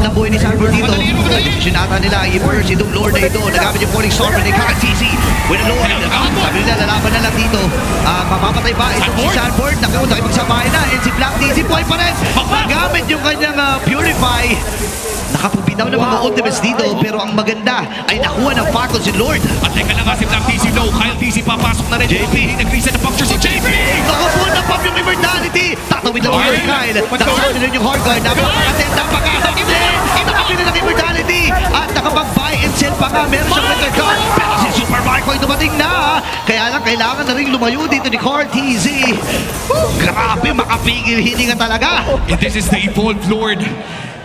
ng buhay ni Sanford dito. Sinata nila, i-burst itong Lord na ito. Nagamit yung Falling Storm ni KTZ. With the Lord. Sabi nila, lalaban na lang dito. Mapapatay ba itong si Sanford? Naku, nakipagsamahin na. And si Black TZ, buhay pa rin. Nagamit yung kanyang Purify. Nakapupinaw ng mga ultimates dito, pero ang maganda ay nakuha ng Falcon si Lord. At teka lang nga si Black TZ low. Kyle TZ papasok na rin. JP, nag-reset na puncture si JP. Nakapo na pop yung Immortality. Tatawid lang yung Kyle. Nakasabi na rin yung Hardguard. Napakatid, napakasakit din. Nakapin na ng Immortality. At nakapag-buy and sell pa nga. Meron siyang Winter Guard. Pero si Super Marco ay dumating na. Kaya lang kailangan na rin lumayo dito ni Carl TZ. Grabe, makapigil hininga talaga. And this is the Evolved Lord.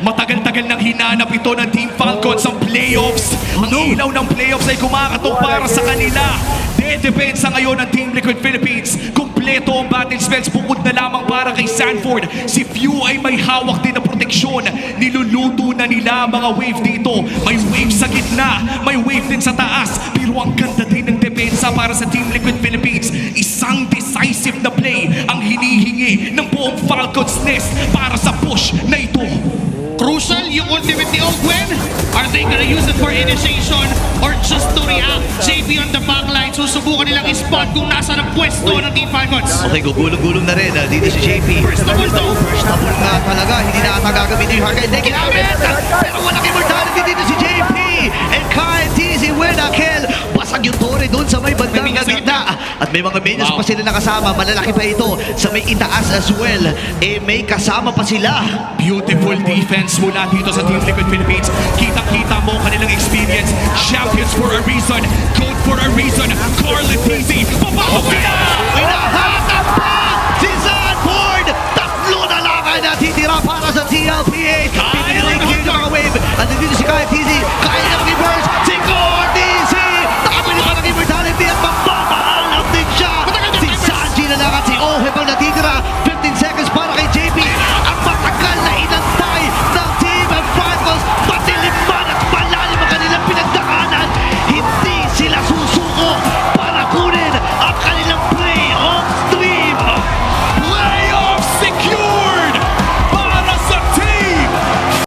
Matagal-tagal nang hinanap ito ng Team Falcons ang playoffs. Ang ilaw ng playoffs ay kumakatok para sa kanila. Dedepensa ngayon ng Team Liquid Philippines. Kumpleto ang battle spells bukod na lamang para kay Sanford. Si Few ay may hawak din na proteksyon. Niluluto na nila mga wave dito. May wave sa gitna, may wave din sa taas. Pero ang ganda din ng depensa para sa Team Liquid Philippines. Isang decisive na play ang hinihingi ng buong Falcons nest para sa push na ito. Crucial yung ultimate ni Ogwen. Are they gonna use it for initiation or just to react? JP on the backline, susubukan nilang i-spot kung nasa ng pwesto ng Team Falcons. Okay, gugulong-gulong na rin dito si JP. First double to. First double nga talaga. Hindi na ata gagamitin yung Hardguard. Hindi ginamit. Pero walang immortality dito si JP. And Kyle TZ with a kill. Basag yung Torre doon sa may bandang gitna. At may mga minions pa sila nakasama. Malalaki pa ito sa may itaas as well. May kasama pa sila. Beautiful defense mula dito sa Team Liquid Philippines. Kitang-kita mo kanilang experience. Champions for a reason. Code for a reason. Carl TZ. Papasok sila! Hinahatap pa si Sanford. Tatlo na lang ang natitira para sa TLPA. Pinili